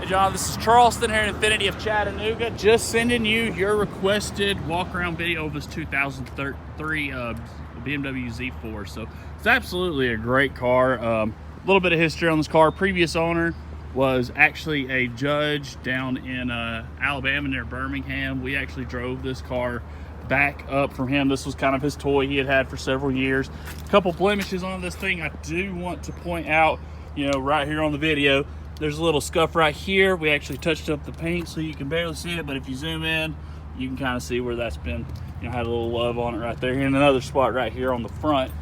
John. This is Charleston here in Infinity of Chattanooga. Just sending you your requested walk-around video of this 2003 Bmw Z4. So it's absolutely a great car. A little bit of history on this car. Previous owner was actually a judge down in Alabama near Birmingham. We actually drove this car back up from him. This was kind of his toy he had for several years. A couple blemishes on this thing I do want to point out, you know, right here on the video. There's a little scuff right here. We actually touched up the paint so you can barely see it, but if you zoom in, you can kind of see where that's been, you know, had a little love on it right there. And another spot right here on the front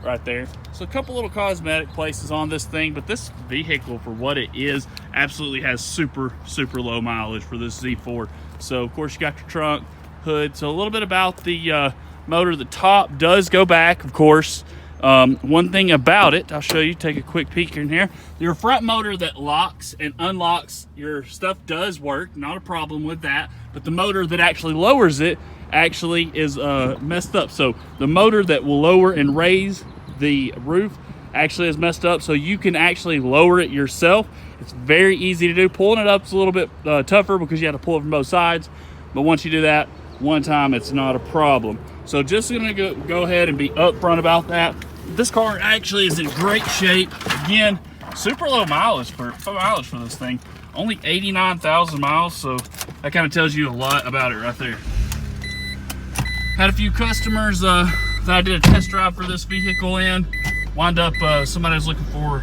right there. So a couple little cosmetic places on this thing, but this vehicle, for what it is, absolutely has super low mileage for this Z4. So of course you got your trunk, hood. So a little bit about the motor. The top does go back, of course. One thing about it, I'll show you, take a quick peek in here. Your front motor that locks and unlocks your stuff does work, not a problem with that, but the motor that actually lowers it actually is messed up. So the motor that will lower and raise the roof actually is messed up, so you can actually lower it yourself. It's very easy to do. Pulling it up is a little bit tougher because you have to pull it from both sides, but once you do that one time, it's not a problem. So just gonna go ahead and be upfront about that. This car actually is in great shape. Again, super low mileage for this thing. Only 89,000 miles, so that kind of tells you a lot about it right there. Had a few customers that I did a test drive for this vehicle in. Wound up, somebody was looking for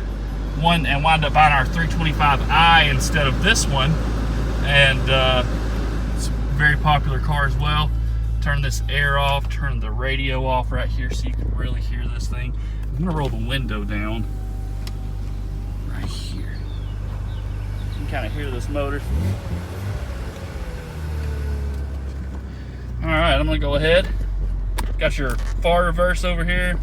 one and wound up buying our 325i instead of this one. And it's a very popular car as well. Turn this air off, turn the radio off right here so you can really hear this thing. I'm gonna roll the window down right here. You can kind of hear this motor. All right, I'm gonna go ahead. Got your far reverse over here,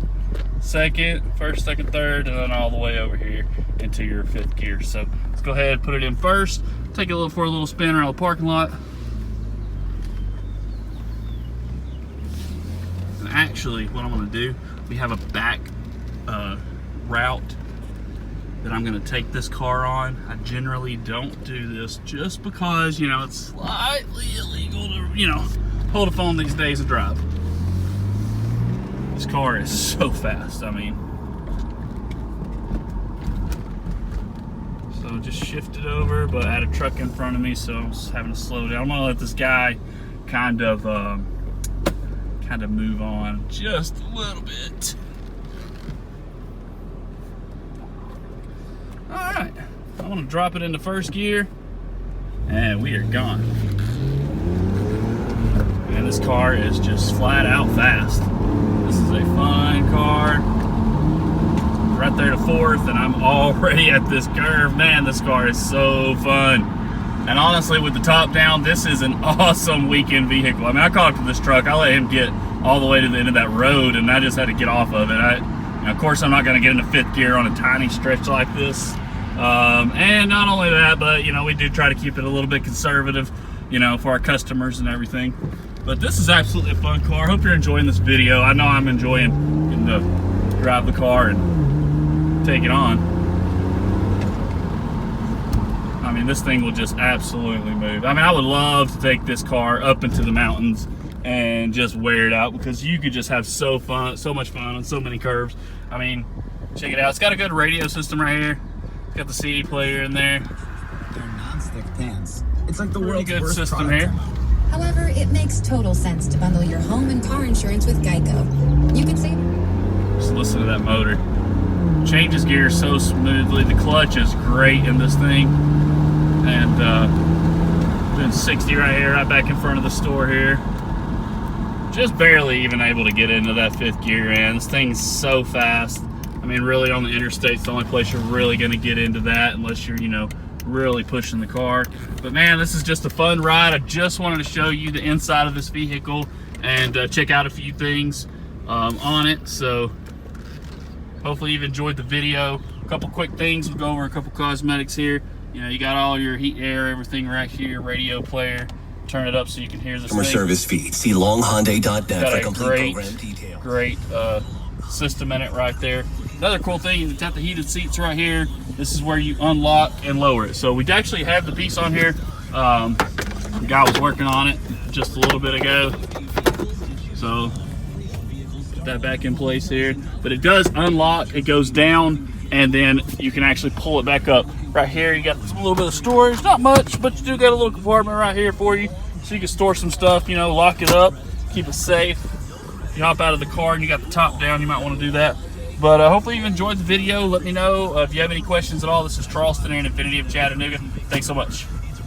first, second, third, and then all the way over here into your fifth gear. So let's go ahead and put it in first. Take it for a little spin around the parking lot. Actually, what I'm going to do, we have a back route that I'm going to take this car on. I generally don't do this just because, you know, it's slightly illegal to, you know, hold a phone these days and drive. This car is so fast. I mean, so just shift it over, but I had a truck in front of me, so I was having to slow down. I'm going to let this guy kind of move on just a little bit. All right, I'm gonna drop it into first gear and we are gone. And this car is just flat out fast. This is a fun car. Right there to fourth and I'm already at this curve. Man, this car is so fun. And honestly, with the top down, this is an awesome weekend vehicle. I mean, I caught up to this truck. I let him get all the way to the end of that road, and I just had to get off of it. Of course, I'm not going to get into fifth gear on a tiny stretch like this. And not only that, but, you know, we do try to keep it a little bit conservative, you know, for our customers and everything. But this is absolutely a fun car. I hope you're enjoying this video. I know I'm enjoying getting to drive the car and take it on. I mean, this thing will just absolutely move. I mean, I would love to take this car up into the mountains and just wear it out because you could just have so much fun on so many curves. I mean, check it out. It's got a good radio system right here. It's got the CD player in there. They're non-stick pants. It's like the really world's good worst system here. However, it makes total sense to bundle your home and car insurance with Geico. You can save. Just listen to that motor. Changes gears so smoothly. The clutch is great in this thing. And doing 60 right here, right back in front of the store here. Just barely even able to get into that fifth gear, and this thing's so fast. I mean, really on the interstate's the only place you're really gonna get into that unless you're, you know, really pushing the car. But man, this is just a fun ride. I just wanted to show you the inside of this vehicle and check out a few things on it. So hopefully you've enjoyed the video. A couple quick things, we'll go over a couple cosmetics here. You know, you got all your heat, air, everything right here, radio player. Turn it up so you can hear this Customer thing. service feed. See longhonday.net Got for a complete program details. great system in it right there. Another cool thing is it's got the heated seats right here. This is where you unlock and lower it. So we actually have the piece on here. The guy was working on it just a little bit ago. So put that back in place here. But it does unlock, it goes down, and then you can actually pull it back up. Right here, you got a little bit of storage, not much, but you do got a little compartment right here for you. So you can store some stuff, you know, lock it up, keep it safe. If you hop out of the car and you got the top down, you might want to do that. But hopefully you enjoyed the video. Let me know if you have any questions at all. This is Charleston here in Infinity of Chattanooga. Thanks so much.